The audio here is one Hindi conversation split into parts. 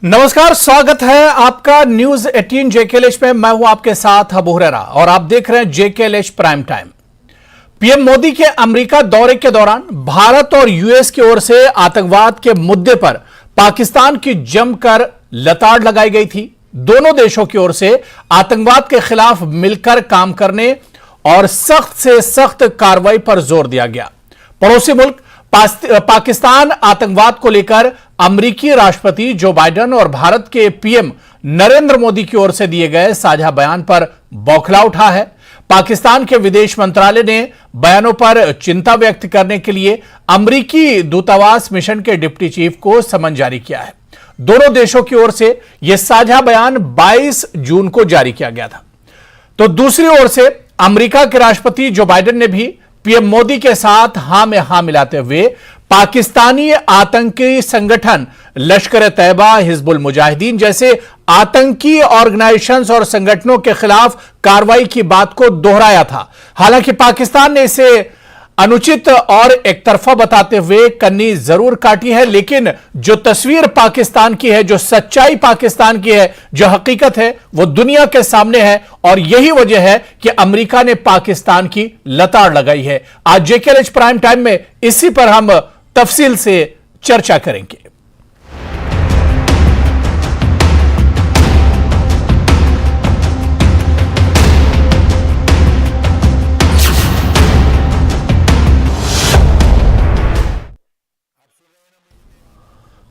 नमस्कार, स्वागत है आपका न्यूज 18 जेकेएलएच में। मैं हूं आपके साथ अबू हुरैरा और आप देख रहे हैं JKLH prime time. PM Modi के अमेरिका दौरे के दौरान भारत और यूएस की ओर से आतंकवाद के मुद्दे पर पाकिस्तान की जमकर लताड़ लगाई गई थी। दोनों देशों की ओर से आतंकवाद के खिलाफ मिलकर काम करने और सख्त से सख्त कार्रवाई पर जोर दिया गया। पड़ोसी मुल्क पाकिस्तान आतंकवाद को लेकर अमेरिकी राष्ट्रपति जो बाइडेन और भारत के पीएम नरेंद्र मोदी की ओर से दिए गए साझा बयान पर बौखला उठा है। पाकिस्तान के विदेश मंत्रालय ने बयानों पर चिंता व्यक्त करने के लिए अमेरिकी दूतावास मिशन के डिप्टी चीफ को समन जारी किया है। दोनों देशों की ओर से यह साझा बयान 22 जून को जारी किया गया था। तो दूसरी ओर से अमेरिका के राष्ट्रपति जो बाइडेन ने भी पीएम मोदी के साथ हां में हां मिलाते हुए पाकिस्तानी आतंकी संगठन लश्कर तैयबा, हिजबुल मुजाहिदीन जैसे आतंकी ऑर्गेनाइजेशंस और संगठनों के खिलाफ कार्रवाई की बात को दोहराया था। हालांकि पाकिस्तान ने इसे अनुचित और एक तरफा बताते हुए कन्नी जरूर काटी है, लेकिन जो तस्वीर पाकिस्तान की है, जो सच्चाई पाकिस्तान की है, जो हकीकत है, वो दुनिया के सामने है। और यही वजह है कि अमेरिका ने पाकिस्तान की लताड़ लगाई है। आज जेकेएलएच प्राइम टाइम में इसी पर हम तफसील से चर्चा करेंगे।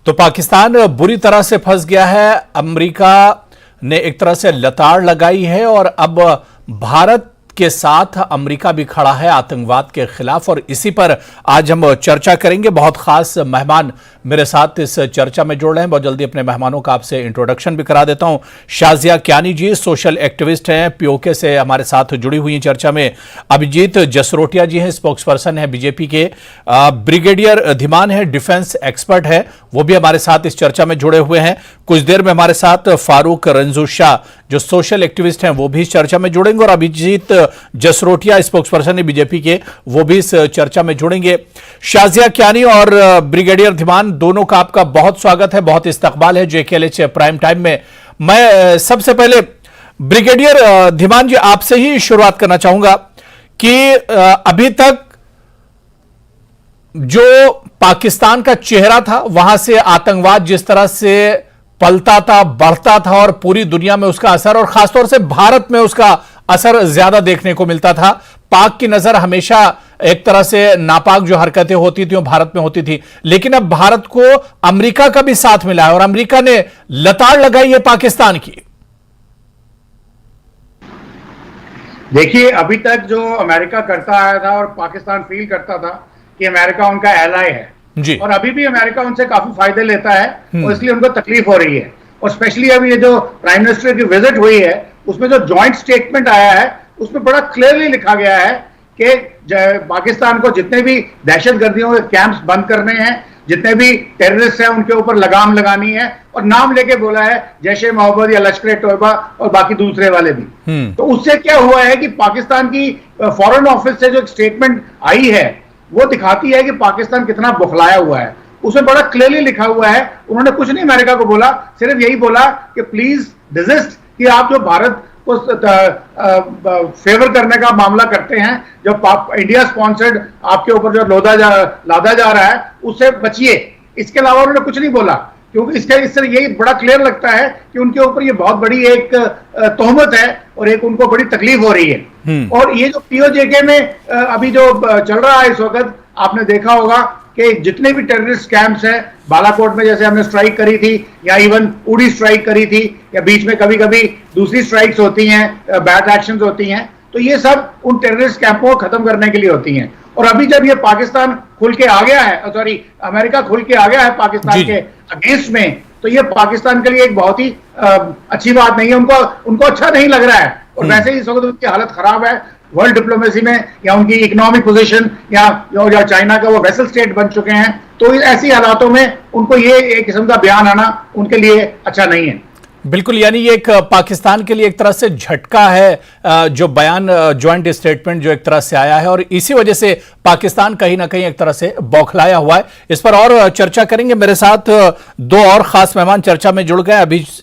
तो पाकिस्तान बुरी तरह से फंस गया है। अमेरिका ने एक तरह से लताड़ लगाई है और अब भारत के साथ अमेरिका भी खड़ा है आतंकवाद के खिलाफ, और इसी पर आज हम चर्चा करेंगे। बहुत खास मेहमान मेरे साथ इस चर्चा में जुड़ रहे हैं। बहुत जल्दी अपने मेहमानों का आपसे इंट्रोडक्शन भी करा देता हूं। शाजिया कियानी जी सोशल एक्टिविस्ट हैं, पीओके से हमारे साथ जुड़ी हुई हैं चर्चा में। अभिजीत जसरोटिया जी हैं, स्पोक्स पर्सन है बीजेपी के। ब्रिगेडियर धीमान है, डिफेंस एक्सपर्ट है, वो भी हमारे साथ इस चर्चा में जुड़े हुए हैं। कुछ देर में हमारे साथ फारूक रंजू शाह जो सोशल एक्टिविस्ट हैं वो भी इस चर्चा में जुड़ेंगे, और अभिजीत जसरोटिया स्पोक्स पर्सन है बीजेपी के, वो भी इस चर्चा में जुड़ेंगे। शाजिया कियानी और ब्रिगेडियर धीमान दोनों का आपका बहुत स्वागत है, बहुत इस्तकबाल है जेकेएलएच प्राइम टाइम में। मैं सबसे पहले ब्रिगेडियर धीमान जी आपसे ही शुरुआत करना चाहूंगा कि अभी तक जो पाकिस्तान का चेहरा था, वहां से आतंकवाद जिस तरह से पलता था, बढ़ता था और पूरी दुनिया में उसका असर और खासतौर से भारत में उसका असर ज्यादा देखने को मिलता था। पाक की नजर हमेशा एक तरह से नापाक जो हरकतें होती थी वो भारत में होती थी, लेकिन अब भारत को अमेरिका का भी साथ मिला है और अमेरिका ने लताड़ लगाई है पाकिस्तान की। देखिए, अभी तक जो अमेरिका करता आया था और पाकिस्तान फील करता था कि अमेरिका उनका एलाय है जी, और अभी भी अमेरिका उनसे काफी फायदे लेता है और इसलिए उनको तकलीफ हो रही है। और स्पेशली अभी ये जो प्राइम मिनिस्टर की विजिट हुई है उसमें जो जॉइंट स्टेटमेंट आया है उसमें बड़ा क्लियरली लिखा गया है कि पाकिस्तान को जितने भी दहशतगर्दियों के कैंप्स बंद करने हैं, जितने भी टेररिस्ट हैं उनके ऊपर लगाम लगानी है, और नाम लेके बोला है जैश ए मोहम्मद या लश्कर तैयबा और बाकी दूसरे वाले भी। तो उससे क्या हुआ है कि पाकिस्तान की फॉरेन ऑफिस से जो एक स्टेटमेंट आई है वो दिखाती है कि पाकिस्तान कितना बौखलाया हुआ है। उसमें बड़ा क्लियरली लिखा हुआ है, उन्होंने कुछ नहीं अमेरिका को बोला, सिर्फ यही बोला कि प्लीज डिजिस्ट, कि आप जो भारत को फेवर करने का मामला करते हैं, जो इंडिया स्पॉन्सर्ड आपके ऊपर जो लादा जा रहा है उससे बचिए। इसके अलावा उन्होंने कुछ नहीं बोला, क्योंकि इससे यही बड़ा क्लियर लगता है कि उनके ऊपर ये बहुत बड़ी एक तोहमत है और एक उनको बड़ी तकलीफ हो रही है। और ये जो पीओजेके में अभी जो चल रहा है इस वक्त, आपने देखा होगा कि जितने भी टेररिस्ट कैंप्स हैं, बालाकोट में जैसे हमने स्ट्राइक करी थी, या इवन उड़ी स्ट्राइक करी थी, या बीच में कभी कभी दूसरी स्ट्राइक्स होती हैं, बैट एक्शंस होती हैं, तो ये सब उन टेररिस्ट कैंपों को खत्म करने के लिए होती हैं। और अभी जब ये पाकिस्तान खुल के आ गया है, सॉरी अमेरिका खुल के आ गया है पाकिस्तान के अगेंस्ट में, तो ये पाकिस्तान के लिए एक बहुत ही अच्छी बात नहीं है। उनको अच्छा नहीं लग रहा है, और वैसे ही इस वक्त उनकी हालत खराब है वर्ल्ड डिप्लोमेसी में, या उनकी इकोनॉमिक पोजीशन, या चाइना का वो वेसल स्टेट बन चुके हैं। तो ऐसी हालातों में उनको ये एक किस्म का बयान आना उनके लिए अच्छा नहीं है। बिल्कुल, यानी ये एक पाकिस्तान के लिए एक तरह से झटका है जो बयान ज्वाइंट स्टेटमेंट जो एक तरह से आया है, और इसी वजह से पाकिस्तान कहीं ना कहीं एक तरह से बौखलाया हुआ है। इस पर और चर्चा करेंगे। मेरे साथ दो और खास मेहमान चर्चा में जुड़ गए।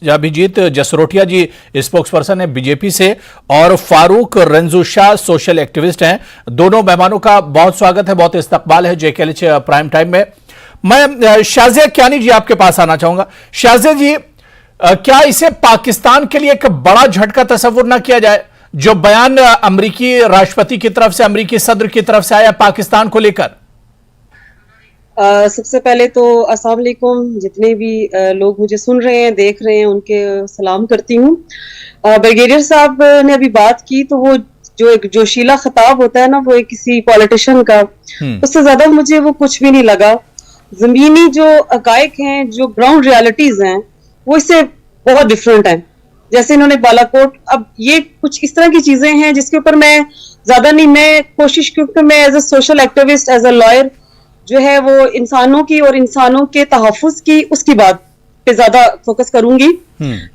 अभिजीत जसरोटिया जी स्पोक्सपर्सन है बीजेपी से, और फारूक रंजू शाह सोशल एक्टिविस्ट हैं। दोनों मेहमानों का बहुत स्वागत है, बहुत इस्तकबाल है JKLH प्राइम टाइम में। मैं शाजिया कियानी जी आपके पास आना चाहूंगा। शाजिया जी, क्या इसे पाकिस्तान के लिए एक बड़ा झटका तस्वुर ना किया जाए, जो बयान अमेरिकी राष्ट्रपति की तरफ से, अमेरिकी सदर की तरफ से आया पाकिस्तान को लेकर? सबसे पहले तो अस्सलाम वालेकुम, जितने भी लोग मुझे सुन रहे हैं, देख रहे हैं, उनके सलाम करती हूँ। ब्रिगेडियर साहब ने अभी बात की, तो वो जो एक जोशीला खिताब होता है ना, वो एक किसी पॉलिटिशियन का, उससे ज्यादा मुझे वो कुछ भी नहीं लगा। जमीनी जो हकायक हैं, जो ग्राउंड रियलिटीज हैं, वो इससे बहुत डिफरेंट है। जैसे इन्होंने बालाकोट, अब ये कुछ इस तरह की चीजें हैं जिसके ऊपर मैं ज्यादा नहीं, मैं कोशिश, क्योंकि मैं as a social activist, as a lawyer जो है वो इंसानों की और इंसानों के तहफ्फुज की, उसकी बात पे ज्यादा फोकस करूंगी।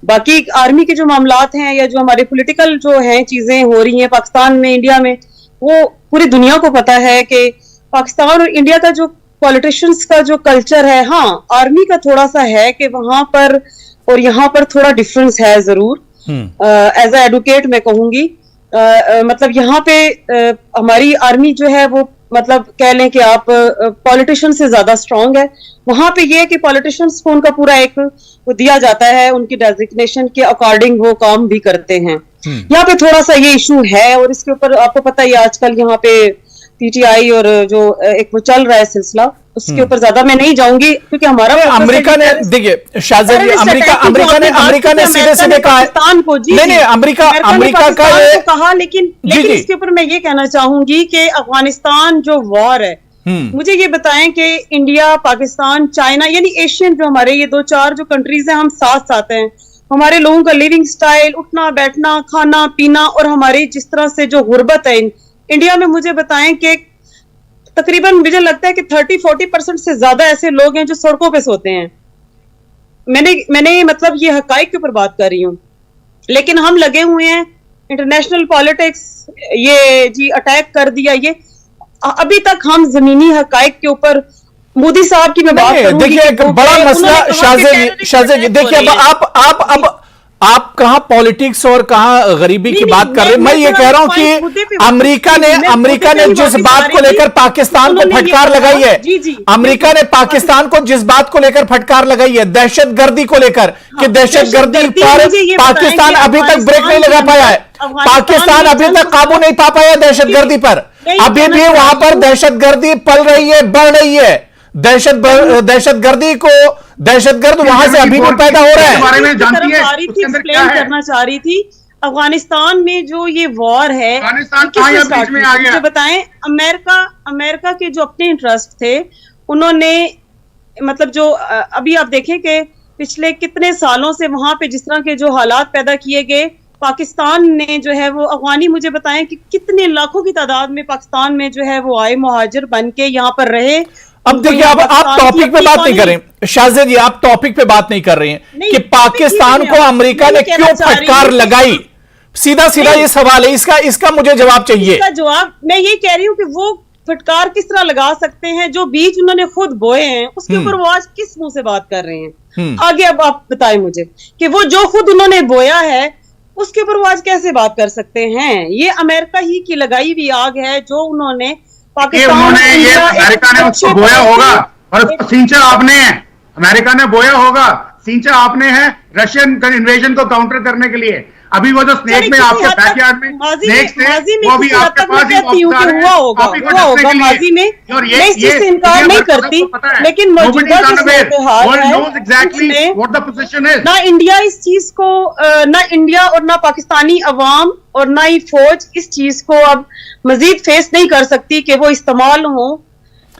बाकी आर्मी के जो मामलात हैं या जो हमारे पॉलिटिकल जो हैं चीजें हो रही हैं पाकिस्तान में, इंडिया में, वो पूरी दुनिया को पता है कि पाकिस्तान और इंडिया का जो पॉलिटिशियंस का जो कल्चर है, हाँ आर्मी का थोड़ा सा है कि वहां पर और यहाँ पर थोड़ा डिफरेंस है जरूर। एज ए एडवोकेट मैं कहूंगी, मतलब यहाँ पे हमारी आर्मी जो है वो, मतलब कह लें कि आप पॉलिटिशियन से ज्यादा स्ट्रांग है। वहां पे ये है कि पॉलिटिशियंस को उनका पूरा एक वो दिया जाता है, उनकी डेजिग्नेशन के अकॉर्डिंग वो काम भी करते हैं। यहाँ पे थोड़ा सा ये इशू है, और इसके ऊपर आपको पता ही आजकल यहाँ पे PTI और जो एक वो चल रहा है सिलसिला, उसके ऊपर ज्यादा मैं नहीं जाऊंगी, क्योंकि हमारा अमेरिका ने, देखिए शाजिया जी, अमेरिका ने सीधे सीधे कहा पाकिस्तान को, नहीं अमेरिका का ये कहा, लेकिन इसके ऊपर मैं ये कहना चाहूंगी कि अफगानिस्तान जो वॉर है, मुझे ये बताएं कि इंडिया, पाकिस्तान, चाइना, यानी एशियन जो हमारे ये 2-4 जो कंट्रीज हैं, हम साथ साथ हैं। हमारे लोगों का लिविंग स्टाइल, उठना बैठना, खाना पीना, और हमारी जिस तरह से जो गुर्बत है इंडिया में, मुझे बताएं कि तकरीबन मुझे लगता है कि 30-40% से ज्यादा ऐसे लोग हैं जो सड़कों पे सोते हैं। मैंने मतलब ये हकाइक के ऊपर बात कर रही हूँ, लेकिन हम लगे हुए हैं इंटरनेशनल पॉलिटिक्स, ये जी अटैक कर दिया, ये अभी तक हम जमीनी हकाइक के ऊपर, मोदी साहब की मैं बात करूंगी, देखिए एक बड़ा मसला शाजिया जी, देखिए अब आप कहां पॉलिटिक्स और कहां गरीबी की बात कर रहे हैं। मैं ये कह रहा हूं कि अमेरिका ने जिस बात को लेकर पाकिस्तान को फटकार लगाई है, अमेरिका ने पाकिस्तान को जिस बात को लेकर फटकार लगाई है, दहशतगर्दी को लेकर, कि दहशतगर्दी पर पाकिस्तान अभी तक ब्रेक नहीं लगा पाया है, पाकिस्तान अभी तक काबू नहीं पा पाया दहशतगर्दी पर, अभी भी वहां पर दहशतगर्दी पल रही है, बढ़ रही है। दहशतगर्द वहां से अभी भी पैदा हो रहा है। एक्सप्लेन करना चाह रही थी, अफगानिस्तान में जो ये वॉर है, मुझे बताएं, अमेरिका के जो अपने इंटरेस्ट थे, उन्होंने मतलब जो अभी आप देखें कि पिछले कितने सालों से वहां पे जिस तरह के जो हालात पैदा किए गए, पाकिस्तान ने जो है वो अफगानी, मुझे बताएं कि कितने लाखों की तादाद में पाकिस्तान में जो है वो आए, मुहाजिर बन के यहाँ पर रहे। अब देखिए, आप टॉपिक पे बात नहीं कर रहे हैं शाजिया जी, आप टॉपिक पे बात नहीं कर रहे हैं कि पाकिस्तान को अमेरिका ने क्यों फटकार लगाई। सीधा ये सवाल है, इसका मुझे जवाब चाहिए। इसका जवाब मैं ये कह रही हूँ कि वो फटकार किस तरह लगा सकते हैं, जो बीज उन्होंने खुद बोए हैं, उसके ऊपर वो आज किस मुंह से बात कर रहे हैं। आगे अब आप बताएं मुझे कि वो जो खुद उन्होंने बोया है, उसके ऊपर वो आज कैसे बात कर सकते हैं। ये अमेरिका ही की लगाई हुई आग है, जो उन्होंने ये अमेरिका ने उसको बोया होगा, और उसको सींचा आपने है, अमेरिका ने बोया होगा, सींचा आपने है रशियन इन्वेजन को काउंटर करने के लिए। अभी वो जो स्नेक में आपके बैकयार्ड में स्नेक्स थे, वो भी आपके पास ही हुआ होगा माजी में, मैं इस चीज से इनकार नहीं करती, लेकिन मौजूदा ना इंडिया इस चीज को, ना इंडिया और ना पाकिस्तानी अवाम और ना ही फौज इस चीज को अब मजीद फेस नहीं कर सकती कि वो इस्तेमाल हो।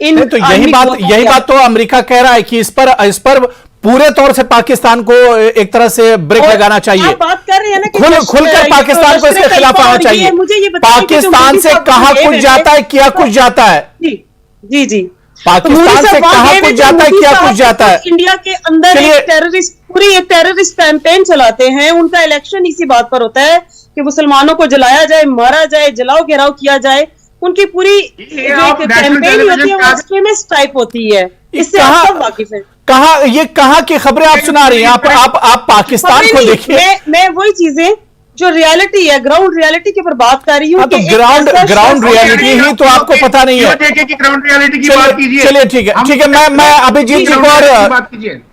तो यही बात तो अमेरिका कह रहा है कि इस पर पूरे तौर से पाकिस्तान को एक तरह से ब्रेक लगाना चाहिए। आप बात कर रहे हैं ना कि खुलकर पाकिस्तान को इसके खिलाफ आना चाहिए। पाकिस्तान से कहा कुछ जाता है, किया कुछ जाता है। जी, पाकिस्तान से कहां कुछ जाता है, क्या कुछ जाता है? इंडिया के अंदर एक टेररिस्ट, पूरी एक टेररिस्ट कैंपेन चलाते हैं। उनका इलेक्शन इसी बात पर होता है कि मुसलमानों को जलाया जाए, मारा जाए, जलाओ घेराव किया जाए। उनकी पूरी कैंपेन होती है, वो एक्सट्रीमिस्ट टाइप होती है। इससे आप सब वाकिफ है। कहां की खबरें आप सुना रही हैं? आप पाकिस्तान को देखिए। मैं वही चीजें जो रियलिटी है, ग्राउंड रियलिटी के ऊपर बात कर रही हूँ। तो ग्राउंड रियलिटी ही तो आपको पता नहीं है। ग्राउंड रियलिटी की बात कीजिए। चलिए ठीक है मैं अभिजीत जी को और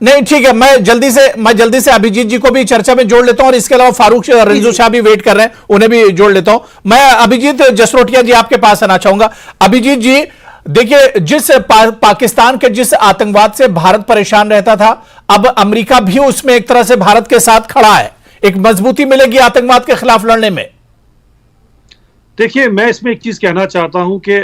नहीं, ठीक है, मैं जल्दी से अभिजीत जी को भी चर्चा में जोड़ लेता हूं, और इसके अलावा फारूक रंजू शाह भी वेट कर रहे हैं, उन्हें भी जोड़ लेता हूं। मैं अभिजीत जसरोटिया जी आपके पास आना चाहूंगा। अभिजीत जी देखिए, जिस पाकिस्तान के जिस आतंकवाद से भारत परेशान रहता था, अब अमेरिका भी उसमें एक तरह से भारत के साथ खड़ा है। एक मजबूती मिलेगी आतंकवाद के खिलाफ लड़ने में। देखिए, मैं इसमें एक चीज कहना चाहता हूं कि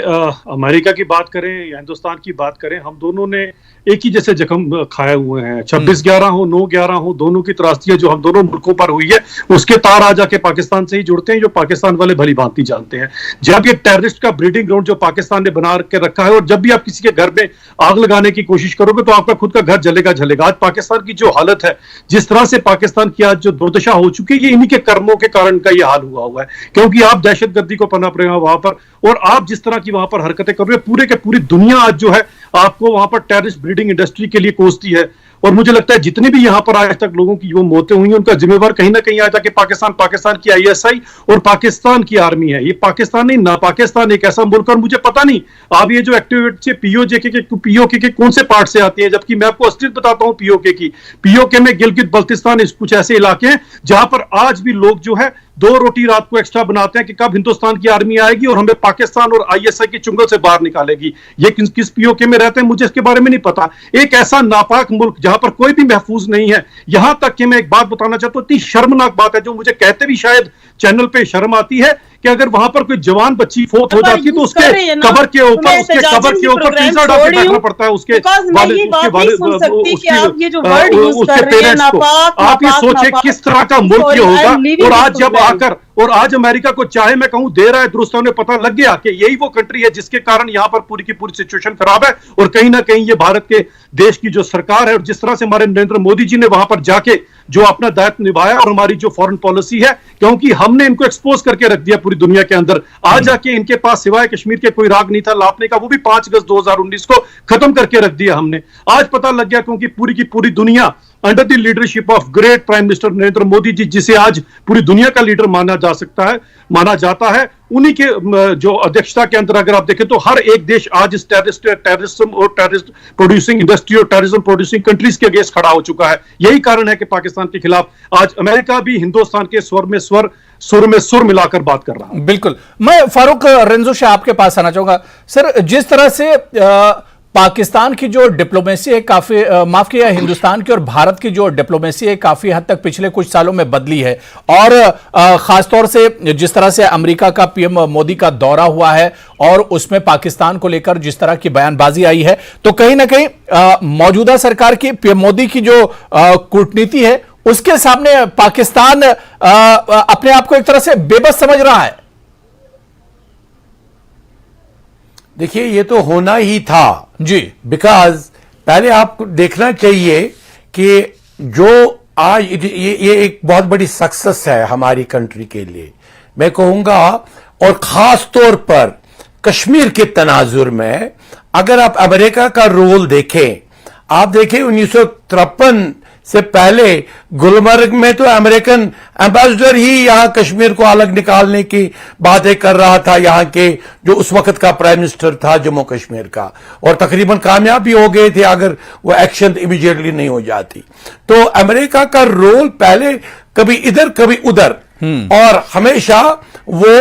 अमेरिका की बात करें या हिंदुस्तान की बात करें, हम दोनों ने एक ही जैसे जख्म खाए हुए हैं। 26/11 हो, 9/11 हो, दोनों की त्रासदियां जो हम दोनों मुल्कों पर हुई है, उसके तार आ जाके पाकिस्तान से ही जुड़ते हैं, जो पाकिस्तान वाले भली भांति जानते हैं। जब ये टेररिस्ट का ब्रीडिंग ग्राउंड जो पाकिस्तान ने बना के रखा है, और जब भी आप किसी के घर में आग लगाने की कोशिश करोगे तो आपका खुद का घर जलेगा। आज पाकिस्तान की जो हालत है, जिस तरह से पाकिस्तान की आज जो दुर्दशा हो चुकी है, ये इन्हीं के कर्मों के कारण का ये हाल हुआ है। क्योंकि आप दहशतगर्दी को पनप रहे हो वहां पर, और आप जिस तरह की वहां पर हरकतें कर रहे हो, पूरे के पूरी दुनिया आज जो है आपको वहां पर टेररिस्ट ब्रीडिंग इंडस्ट्री के लिए कोसती है। और मुझे लगता है जितनी भी यहां पर आज तक लोगों की वो मौतें हुई हैं, उनका जिम्मेवार कहीं ना कहीं आता कि पाकिस्तान की आईएसआई और पाकिस्तान की आर्मी है। ये पाकिस्तान नहीं, ना पाकिस्तान एक ऐसा मुल्क, और मुझे पता नहीं आप ये जो एक्टिविटी पीओके के कौन से पार्ट से आती है, जबकि मैं आपको असलियत बताता हूं पीओके में गिलगित बल्तिस्तान कुछ ऐसे इलाके हैं जहां पर आज भी लोग जो है 2 रोटी रात को एक्स्ट्रा बनाते हैं कि कब हिंदुस्तान की आर्मी आएगी और हमें पाकिस्तान और आईएसआई के चुंगल से बाहर निकालेगी। ये किस पीओके में रहते हैं मुझे इसके बारे में नहीं पता। एक ऐसा नापाक मुल्क जहां पर कोई भी महफूज नहीं है। यहां तक कि मैं एक बात बताना चाहता हूं, इतनी शर्मनाक बात है, जो मुझे कहते भी शायद चैनल पे शर्म आती है, कि अगर वहां पर कोई जवान बच्ची फोत हो जाती है तो उसके कबर के ऊपर तीसरा डाल के बैठना पड़ता है उसके पेरेंट्स को। आप ये सोचे किस तरह का मुल्क ये होगा। और आज जब आकर और आज अमेरिका को चाहे मैं कहूं दे रहा है, दुरुस्त उन्हें पता लग गया कि यही वो कंट्री है जिसके कारण यहां पर पूरी की पूरी सिचुएशन खराब है। और कहीं ना कहीं ये भारत के देश की जो सरकार है, और जिस तरह से हमारे नरेंद्र मोदी जी ने वहां पर जाके जो अपना दायित्व निभाया, और हमारी जो फॉरेन पॉलिसी है, क्योंकि हमने इनको एक्सपोज करके रख दिया पूरी दुनिया के अंदर। आज जाके इनके पास सिवाय कश्मीर के कोई राग नहीं था लापने का, वो भी 5 अगस्त 2019 को खत्म करके रख दिया हमने। आज पता लग गया, क्योंकि पूरी की पूरी दुनिया under the leadership of great prime minister Narendra Modi ji, जिसे आज पूरी दुनिया का लीडर माना जाता है, उन्हीं के जो अध्यक्षता के अंदर अगर आप देखें तो हर एक देश आज इस टेररिज्म और टेररिस्ट प्रोड्यूसिंग इंडस्ट्री और टेररिज्म प्रोड्यूसिंग कंट्रीज के अगेंस्ट खड़ा हो चुका है। यही कारण है कि पाकिस्तान के खिलाफ आज अमेरिका भी हिंदुस्तान के सुर में सुर मिलाकर बात कर रहा है। बिल्कुल। मैं फारूक रंजू शाह आपके पास आना चाहूंगा। सर, जिस तरह से पाकिस्तान की जो डिप्लोमेसी है काफी माफ किया, हिंदुस्तान की और भारत की जो डिप्लोमेसी है काफी हद तक पिछले कुछ सालों में बदली है, और खासतौर से जिस तरह से अमेरिका का पीएम मोदी का दौरा हुआ है और उसमें पाकिस्तान को लेकर जिस तरह की बयानबाजी आई है, तो कहीं ना कहीं मौजूदा सरकार की पीएम मोदी की जो कूटनीति है उसके सामने पाकिस्तान अपने आप को एक तरह से बेबस समझ रहा है। देखिए, ये तो होना ही था जी, बिकॉज पहले आपको देखना चाहिए कि जो आज ये एक बहुत बड़ी सक्सेस है हमारी कंट्री के लिए, मैं कहूंगा, और खास तौर पर कश्मीर के तनाजुर में अगर आप अमेरिका का रोल देखें, आप देखें 1953 से पहले गुलमर्ग में तो अमेरिकन एम्बेसडर ही यहां कश्मीर को अलग निकालने की बातें कर रहा था, यहां के जो उस वक्त का प्राइम मिनिस्टर था जम्मू कश्मीर का, और तकरीबन कामयाब भी हो गए थे अगर वो एक्शन इमीडिएटली नहीं हो जाती। तो अमेरिका का रोल पहले कभी इधर कभी उधर, और हमेशा वो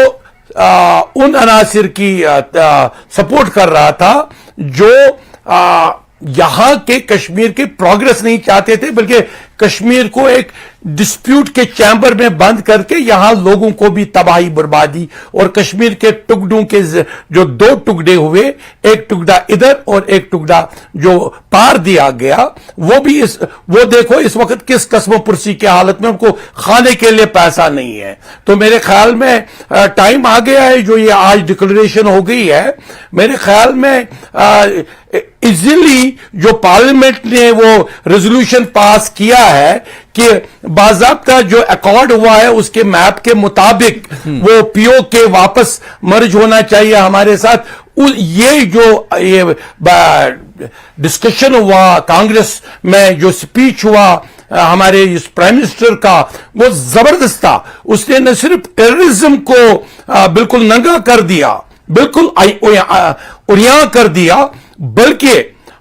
उन अनासिर की सपोर्ट कर रहा था जो यहां के कश्मीर के प्रोग्रेस नहीं चाहते थे, बल्कि कश्मीर को एक डिस्प्यूट के चैम्बर में बंद करके यहां लोगों को भी तबाही बर्बादी और कश्मीर के टुकड़ों के जो दो टुकड़े हुए, एक टुकड़ा इधर और एक टुकड़ा जो पार दिया गया, वो देखो इस वक्त किस कस्मो पुरसी की हालत में, उनको खाने के लिए पैसा नहीं है। तो मेरे ख्याल में टाइम आ गया है, जो ये आज डिक्लेरेशन हो गई है, मेरे ख्याल में इजीली जो पार्लियामेंट ने वो रेजोल्यूशन पास किया है कि बाज़ाब्ता जो अकॉर्ड हुआ है उसके मैप के मुताबिक वो पीओ के वापस मर्ज होना चाहिए हमारे साथ। ये जो ये डिस्कशन हुआ कांग्रेस में, जो स्पीच हुआ हमारे इस प्राइम मिनिस्टर का, वो जबरदस्त था। उसने न सिर्फ टेररिज्म को बिल्कुल नंगा कर दिया, बिल्कुल उरिया कर दिया, बल्कि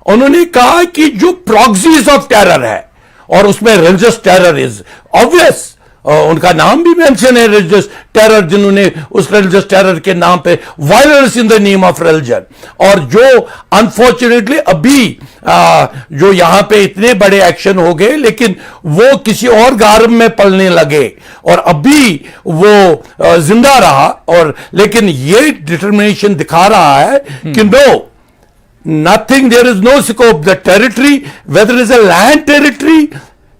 उन्होंने कहा कि जो प्रॉक्सीज ऑफ टेरर है, और उसमें रिलीजियस टेरर इज ऑब्वियस, उनका नाम भी मेंशन है रिलीजियस टेरर, जिन्होंने उस रिलीजियस टेरर के नाम पे violence in the name of religion, और जो अनफॉर्चुनेटली अभी जो यहां पे इतने बड़े एक्शन हो गए, लेकिन वो किसी और गारब में पलने लगे और अभी वो जिंदा रहा। और लेकिन ये डिटर्मिनेशन दिखा रहा है कि no, nothing, there is no scope. The territory, whether it is a land territory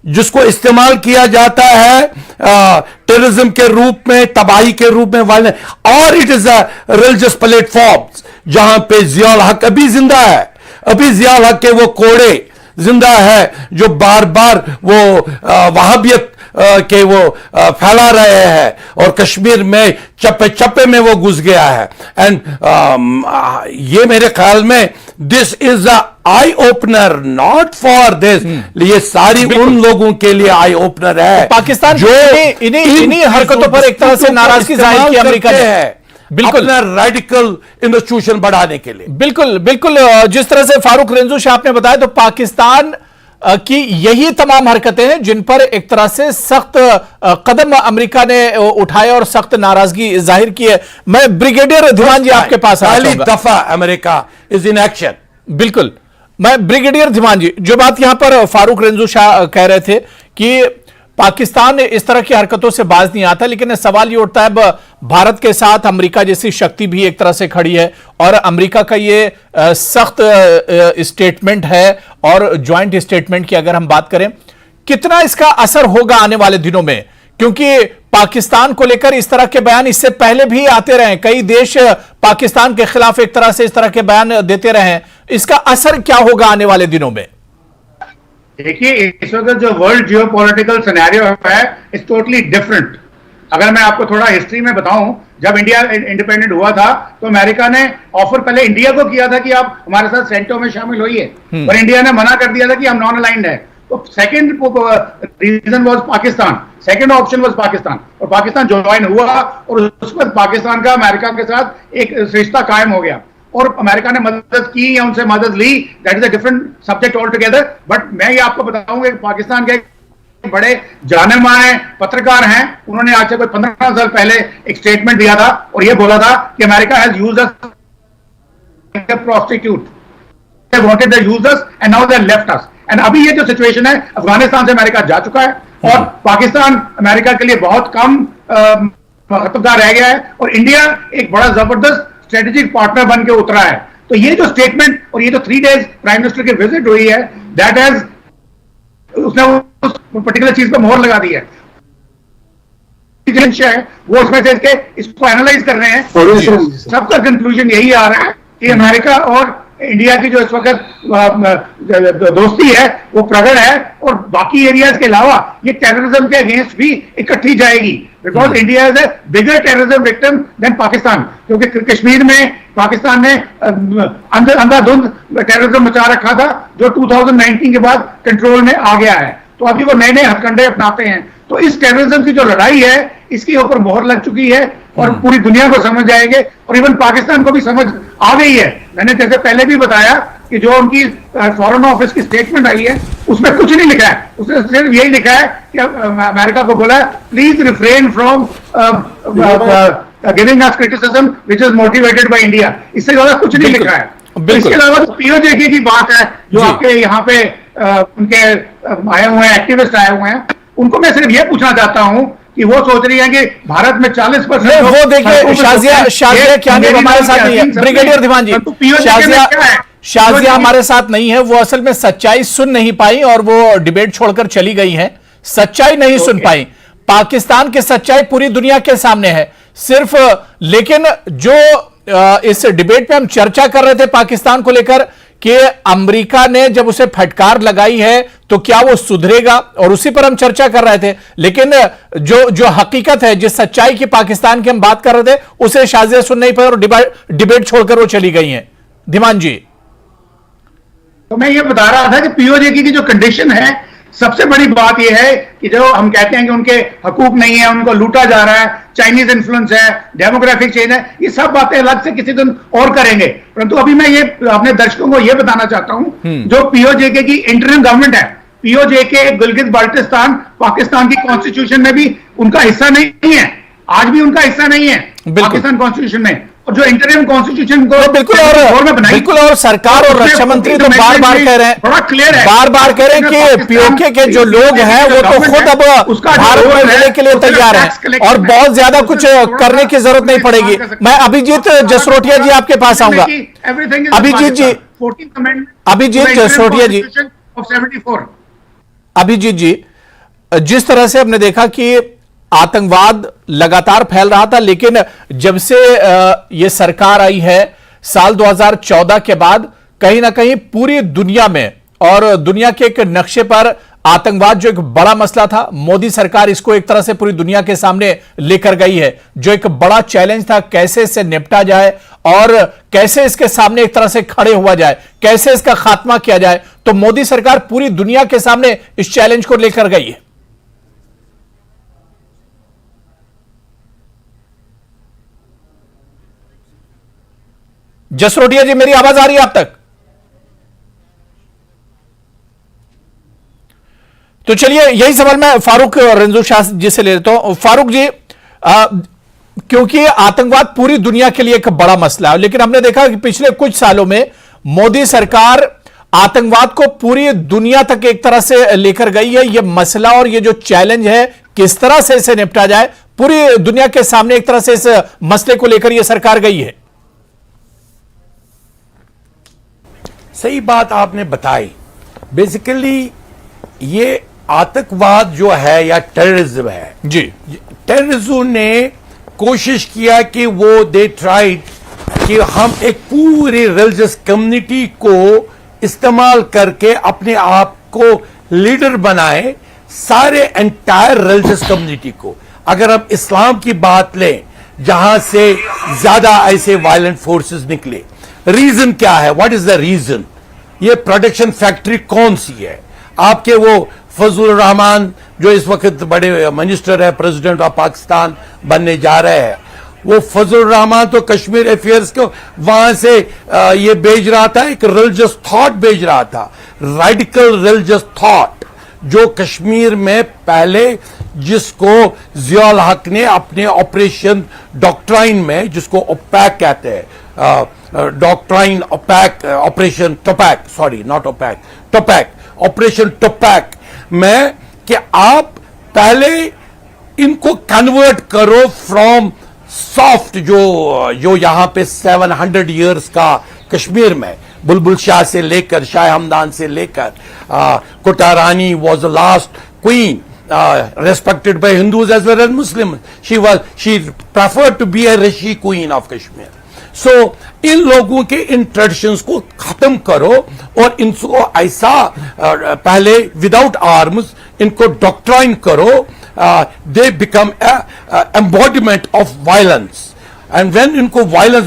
जिसको इस्तेमाल किया जाता है टेररिज्म के रूप में, तबाही के रूप में, और it is a religious platform जहां पे जियाउल हक अभी जिंदा है, अभी जियाउल हक के वो कोड़े जिंदा है जो बार बार वो वहाबियत के वो फैला रहे हैं, और कश्मीर में चप्पे चप्पे में वो घुस गया है। एंड ये मेरे ख्याल में this is a eye opener, not for this, ये सारी उन लोगों के लिए आई ओपनर है पाकिस्तान जो इन्हीं हरकतों पर एक तरह से नाराजगी जाहिर की अमेरिका ने है, बिल्कुल रेडिकल इंस्टीट्यूशन बढ़ाने के लिए। बिल्कुल बिल्कुल, जिस तरह से फारूक रेंजू शाह आपने बताया, तो पाकिस्तान की यही तमाम हरकतें हैं जिन पर एक तरह से सख्त कदम अमेरिका ने उठाए और सख्त नाराजगी जाहिर की है। मैं ब्रिगेडियर धीमान जी आपके पास पहली दफा अमेरिका इज इन एक्शन। बिल्कुल, मैं ब्रिगेडियर धीमान जी, जो बात यहां पर फारूक रेंजू शाह कह रहे थे कि पाकिस्तान इस तरह की हरकतों से बाज नहीं आता, लेकिन सवाल ये उठता है, भारत के साथ अमेरिका जैसी शक्ति भी एक तरह से खड़ी है, और अमेरिका का ये सख्त स्टेटमेंट है, और ज्वाइंट स्टेटमेंट की अगर हम बात करें, कितना इसका असर होगा आने वाले दिनों में? क्योंकि पाकिस्तान को लेकर इस तरह के बयान इससे पहले भी आते रहे, कई देश पाकिस्तान के खिलाफ एक तरह से इस तरह के बयान देते रहे, इसका असर क्या होगा आने वाले दिनों में? देखिए, इस वक्त जो वर्ल्ड जियोपॉलिटिकल सिनेरियो है इज टोटली डिफरेंट। अगर मैं आपको थोड़ा हिस्ट्री में बताऊं, जब इंडिया इंडिपेंडेंट हुआ था तो अमेरिका ने ऑफर पहले इंडिया को किया था कि आप हमारे साथ सेंटो में शामिल होइए, पर इंडिया ने मना कर दिया था कि हम नॉन अलाइंड है। तो second reason was Pakistan, second option was Pakistan, और पाकिस्तान ज्वाइन हुआ, और उस वक्त पाकिस्तान का अमेरिका के साथ एक रिश्ता कायम हो गया, और अमेरिका ने मदद की या उनसे मदद ली, that is a different subject all together. But मैं ये आपको बताऊंगा कि पाकिस्तान के बड़े जाने माने पत्रकार हैं, उन्होंने आज से कोई 15 साल पहले एक स्टेटमेंट दिया था और ये बोला था कि America has used us as a prostitute, they wanted to use us and now they left us. And अभी ये जो सिचुएशन है, अफगानिस्तान से अमेरिका जा चुका है, और पाकिस्तान अमेरिका के लिए बहुत कम महत्वदार रह गया है, और इंडिया एक बड़ा जबरदस्त स्ट्रेटेजिक पार्टनर बन के उतरा है। तो ये जो स्टेटमेंट और ये जो 3 डेज प्राइम मिनिस्टर की विजिट हुई है, दैट हैज, उसने उस पर्टिकुलर चीज पे मोहर लगा दी है, वो उसमें से इसको एनालाइज कर रहे हैं। सबका कंक्लूजन यही आ रहा है कि अमेरिका और इंडिया की जो इस वक्त दोस्ती है वो प्रगड़ है, और बाकी एरियाज के अलावा ये टेररिज्म के अगेंस्ट भी इकट्ठी जाएगी, because India is a bigger terrorism victim than Pakistan, क्योंकि कश्मीर में पाकिस्तान ने अंधाधुंध टेररिज्म मचा रखा था, जो 2019 के बाद कंट्रोल में आ गया है। तो अभी वो नए नए हथकंडे अपनाते हैं। तो इस टेररिज्म की जो लड़ाई है, इसके ऊपर मोहर लग चुकी है, और पूरी दुनिया को समझ जाएंगे, और इवन पाकिस्तान को भी समझ आ गई है। मैंने जैसे पहले भी बताया कि जो उनकी फॉरेन ऑफिस की स्टेटमेंट आई है, उसमें कुछ नहीं लिखा है, उसने सिर्फ यही लिखा है कि अमेरिका को बोला please refrain from giving us criticism which is motivated by India. इससे ज्यादा कुछ नहीं लिखा है। इसके अलावा पीओजेके की बात है, जो आपके यहाँ पे उनके आए हुए हैं, एक्टिविस्ट आए हुए हैं, उनको मैं सिर्फ ये पूछना चाहता हूं कि वो सोच रही है कि भारत में 40% वो देखिए शाजिया क्या नहीं हमारे साथ नहीं है, ब्रिगेडियर धीमान जी, शाजिया हमारे साथ नहीं है। वो असल में सच्चाई सुन नहीं पाई और वो डिबेट छोड़कर चली गई है, सच्चाई नहीं सुन पाई। पाकिस्तान की सच्चाई पूरी दुनिया के सामने है सिर्फ, लेकिन जो इस डिबेट पे हम चर्चा कर रहे थे पाकिस्तान को लेकर कि अमेरिका ने जब उसे फटकार लगाई है तो क्या वो सुधरेगा, और उसी पर हम चर्चा कर रहे थे। लेकिन जो हकीकत है, जिस सच्चाई की पाकिस्तान की हम बात कर रहे थे, उसे शाजिया सुन नहीं पाई और डिबेट छोड़कर वो चली गई हैं। धीमान जी, तो मैं ये बता रहा था कि पीओजे की जो कंडीशन है, सबसे बड़ी बात यह है कि जो हम कहते हैं कि उनके हकूक नहीं है, उनको लूटा जा रहा है, चाइनीज इन्फ्लुएंस है, डेमोग्राफिक चेंज है, ये सब बातें अलग से किसी दिन और करेंगे। परंतु अभी मैं ये अपने दर्शकों को ये बताना चाहता हूं, जो पीओजे की इंटरिम गवर्नमेंट है, पीओजे के गिलगित बाल्टिस्तान पाकिस्तान की कॉन्स्टिट्यूशन में भी उनका हिस्सा नहीं है, आज भी उनका हिस्सा नहीं है पाकिस्तान कॉन्स्टिट्यूशन में। और जो इंटरिम कॉन्स्टिट्यूशन को बिल्कुल और सरकार और रक्षा मंत्री तो बार बार कह रहे हैं, बड़ा क्लियर है, बार बार कह रहे हैं कि पीओके के जो लोग हैं वो तो खुद अब भारत में रहने के लिए तैयार हैं और बहुत ज्यादा कुछ करने की जरूरत नहीं पड़ेगी। मैं अभिजीत जसरोटिया जी आपके पास आऊंगा। अभिजीत जसरोटिया जी, अभिजीत जी, जिस तरह से हमने देखा कि आतंकवाद लगातार फैल रहा था, लेकिन जब से यह सरकार आई है साल 2014 के बाद, कहीं ना कहीं पूरी दुनिया में और दुनिया के एक नक्शे पर आतंकवाद जो एक बड़ा मसला था, मोदी सरकार इसको एक तरह से पूरी दुनिया के सामने लेकर गई है। जो एक बड़ा चैलेंज था, कैसे इससे निपटा जाए और कैसे इसके सामने एक तरह से खड़े हुआ जाए, कैसे इसका खात्मा किया जाए, तो मोदी सरकार पूरी दुनिया के सामने इस चैलेंज को लेकर गई है। जसरोटिया जी, मेरी आवाज आ रही है आप तक? तो चलिए यही सवाल मैं फारूक रंजू शाह जी से ले लेता हूं। फारूक जी, क्योंकि आतंकवाद पूरी दुनिया के लिए एक बड़ा मसला है, लेकिन हमने देखा कि पिछले कुछ सालों में मोदी सरकार आतंकवाद को पूरी दुनिया तक एक तरह से लेकर गई है। यह मसला और यह जो चैलेंज है, किस तरह से इसे निपटा जाए, पूरी दुनिया के सामने एक तरह से इस मसले को लेकर यह सरकार गई है। सही बात आपने बताई। बेसिकली ये आतंकवाद जो है या टेररिज्म है जी, टेररिज्म ने कोशिश किया कि वो दे ट्राइड कि हम एक पूरी रिलीजियस कम्युनिटी को इस्तेमाल करके अपने आप को लीडर बनाए, सारे एंटायर रिलीजियस कम्युनिटी को। अगर हम इस्लाम की बात लें, जहां से ज्यादा ऐसे वायलेंट फोर्सेस निकले, रीजन क्या है? What is the reason? ये प्रोडक्शन फैक्ट्री कौन सी है? आपके वो फजलुर रहमान जो इस वक्त बड़े मिनिस्टर है, प्रेसिडेंट ऑफ पाकिस्तान बनने जा रहे हैं, वो फजलुर रहमान तो कश्मीर अफेयर्स को वहां से ये भेज रहा था, एक रिलीजियस थॉट भेज रहा था, रेडिकल रिलीजियस थॉट, जो कश्मीर में पहले जिसको जियाउल हक ने अपने ऑपरेशन डॉक्ट्राइन में, जिसको ओपैक कहते हैं, doctrine Opac, operation Tupac, sorry not Opac, Tupac, operation Tupac में, कि आप पहले इनको कन्वर्ट करो फ्रॉम सॉफ्ट, जो यहां पे 700 इयर्स का कश्मीर में बुलबुल शाह से लेकर, शाह हमदान से लेकर, Kotarani was the last queen respected by Hindus as well as Muslims. She preferred to be a Rishi queen of Kashmir. So इन लोगों के इन ट्रेडिशंस को खत्म करो और इनको ऐसा पहले विदाउट आर्म्स इनको डॉक्ट्राइन करो, they become embodiment of violence, and when इनको वायलेंस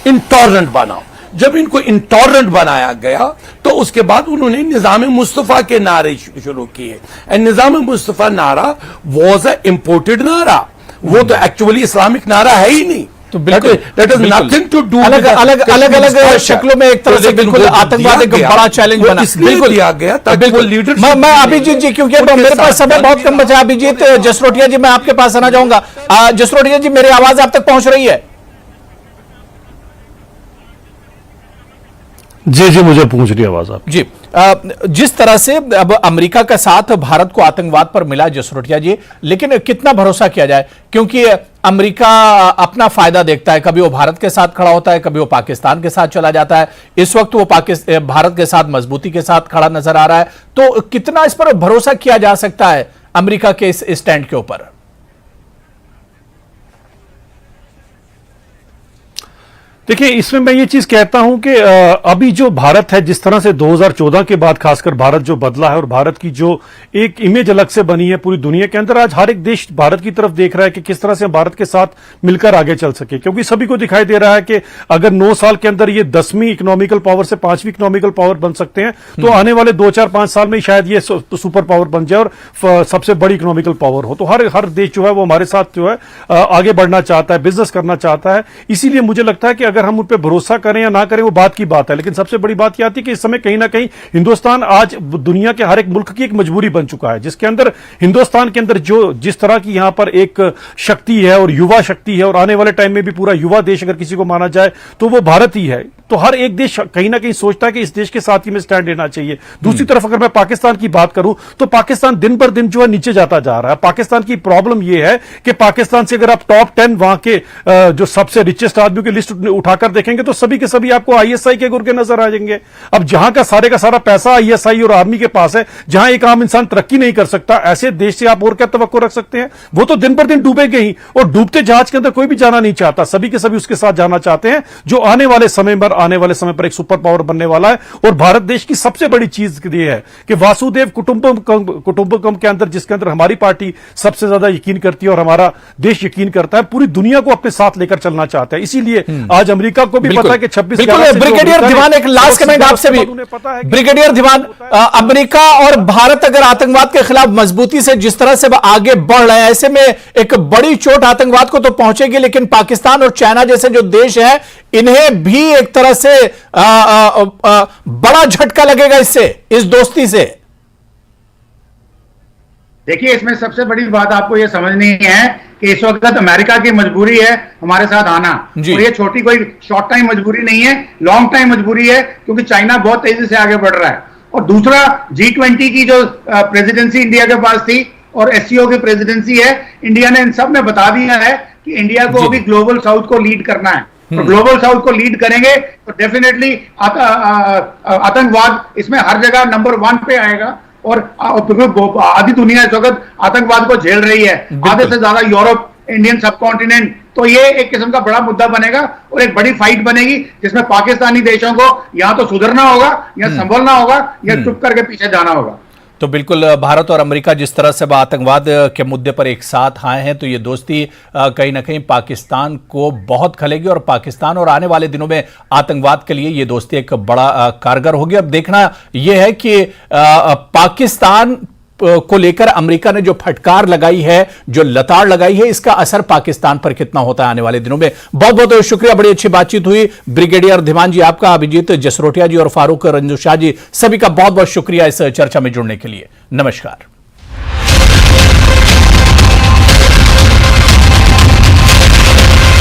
इंटॉलरेंट बनाओ। जब इनको इंटॉलरेंट बनाया गया तो उसके बाद उन्होंने निजाम मुस्तफा के नारे शुरू किए, एंड निजाम मुस्तफा नारा वॉज अ इंपोर्टेड नारा, वो तो एक्चुअली इस्लामिक नारा है ही नहीं। तो बिल्कुल that is nothing to do, अलग अलग शक्लों में एक तरह से बिल्कुल आतंकवाद एक बड़ा चैलेंज बना, बिल्कुल दिया गया ताकि वो लीडर। मैं अभिजीत जी, क्योंकि मेरे पास समय बहुत कम बचा, अभिजीत जसरोटिया जी मैं आपके पास आना चाहूंगा। जसरोटिया जी, मेरी आवाज आप तक पहुंच रही है? जी जी, मुझे पहुंच रही आवाज आप जी। जिस तरह से अब अमेरिका का साथ भारत को आतंकवाद पर मिला जसरोटिया जी, लेकिन कितना भरोसा किया जाए, क्योंकि अमेरिका अपना फायदा देखता है, कभी वो भारत के साथ खड़ा होता है, कभी वो पाकिस्तान के साथ चला जाता है। इस वक्त वो भारत के साथ मजबूती के साथ खड़ा नजर आ रहा है, तो कितना इस पर भरोसा किया जा सकता है अमेरिका के इस स्टैंड के ऊपर? देखिए, इसमें मैं ये चीज कहता हूं कि अभी जो भारत है, जिस तरह से 2014 के बाद खासकर भारत जो बदला है और भारत की जो एक इमेज अलग से बनी है पूरी दुनिया के अंदर, आज हर एक देश भारत की तरफ देख रहा है कि किस तरह से भारत के साथ मिलकर आगे चल सके, क्योंकि सभी को दिखाई दे रहा है कि अगर 9 साल के अंदर ये 10वीं इकोनॉमिकल पावर से 5वीं इकोनॉमिकल पावर बन सकते हैं, तो आने वाले 2-4-5 साल में शायद ये सुपर पावर बन जाए और सबसे बड़ी इकोनॉमिकल पावर हो। तो हर देश जो है वो हमारे साथ जो है आगे बढ़ना चाहता है, बिजनेस करना चाहता है। इसीलिए मुझे लगता है कि अगर हम उन पर भरोसा करें या ना करें वो बात की बात है, लेकिन सबसे बड़ी बात यह आती है कि इस समय कहीं ना कहीं हिंदुस्तान आज दुनिया के हर एक मुल्क की एक मजबूरी बन चुका है, जिसके अंदर हिंदुस्तान के अंदर जिस तरह की यहां पर एक शक्ति है और युवा शक्ति है, और आने वाले टाइम में भी पूरा युवा देश अगर किसी को माना जाए तो वो भारत ही है। तो हर एक देश कहीं ना कहीं सोचता है कि इस देश के साथ ही में स्टैंड लेना चाहिए। दूसरी तरफ अगर मैं पाकिस्तान की बात करूं तो पाकिस्तान दिन पर दिन जो है नीचे जाता जा रहा है। पाकिस्तान की प्रॉब्लम यह है कि पाकिस्तान से अगर आप टॉप 10 वहां के जो सबसे रिचेस्ट आदमियों की लिस्ट उठाकर देखेंगे तो सभी के सभी आपको आईएसआई के गुर्गे नजर आ जाएंगे। अब जहां का सारा पैसा आईएसआई और आर्मी के पास है, जहां एक आम इंसान तरक्की नहीं कर सकता, ऐसे देश से आप और क्या तवक्को रख सकते हैं? वो तो दिन पर दिन डूबेंगे ही, और डूबते जहाज के अंदर कोई भी जाना नहीं चाहता, सभी के सभी उसके साथ जाना चाहते हैं, जो आने वाले समय पर एक सुपर पावर बनने वाला है। और भारत देश की सबसे बड़ी चीज ये है कि वासुदेव कुटुंबकम के अंदर, जिसके अंदर हमारी पार्टी सबसे ज्यादा यकीन करती है और हमारा देश यकीन करता है, पूरी दुनिया को अपने साथ लेकर चलना चाहता है। इसीलिए आज अमेरिका को भी पता है कि 26 ब्रिगेडियर धीमान, एक लास्ट कमेंट आपसे भी। ब्रिगेडियर धीमान, अमेरिका और भारत अगर आतंकवाद के खिलाफ मजबूती से जिस तरह से आगे बढ़ रहे हैं, ऐसे में एक बड़ी चोट आतंकवाद को तो पहुंचेगी, लेकिन पाकिस्तान और चाइना जैसे जो देश है, इन्हें भी एक तरह से बड़ा झटका लगेगा इससे, इस दोस्ती से। देखिए, इसमें सबसे बड़ी बात आपको यह समझनी है कि इस वक्त अमेरिका की मजबूरी है हमारे साथ आना, और ये छोटी कोई शॉर्ट टाइम मजबूरी नहीं है, लॉन्ग टाइम मजबूरी है, क्योंकि चाइना बहुत तेजी से आगे बढ़ रहा है। और दूसरा, G20 की जो प्रेसिडेंसी इंडिया के पास थी और SCO की प्रेसिडेंसी है, इंडिया ने इन सब में बता दिया है कि इंडिया को अभी ग्लोबल साउथ को लीड करना है। तो ग्लोबल साउथ को लीड करेंगे तो डेफिनेटली आतंकवाद इसमें हर जगह नंबर 1 पे आएगा। और आधी दुनिया इस वक्त आतंकवाद को झेल रही है, आधे से ज्यादा यूरोप, इंडियन सब कॉन्टिनेंट। तो ये एक किस्म का बड़ा मुद्दा बनेगा और एक बड़ी फाइट बनेगी, जिसमें पाकिस्तानी देशों को या तो सुधरना होगा, या संभलना होगा, या चुप करके पीछे जाना होगा। तो बिल्कुल, भारत और अमेरिका जिस तरह से आतंकवाद के मुद्दे पर एक साथ आए हैं, तो ये दोस्ती कहीं ना कहीं पाकिस्तान को बहुत खलेगी, और पाकिस्तान और आने वाले दिनों में आतंकवाद के लिए ये दोस्ती एक बड़ा कारगर होगी। अब देखना यह है कि पाकिस्तान को लेकर अमेरिका ने जो फटकार लगाई है, जो लताड़ लगाई है, इसका असर पाकिस्तान पर कितना होता है आने वाले दिनों में। बहुत बहुत शुक्रिया, बड़ी अच्छी बातचीत हुई। ब्रिगेडियर धीमान जी आपका, अभिजीत जसरोटिया जी और फारूक रंजू शाह जी, सभी का बहुत बहुत शुक्रिया इस चर्चा में जुड़ने के लिए। नमस्कार।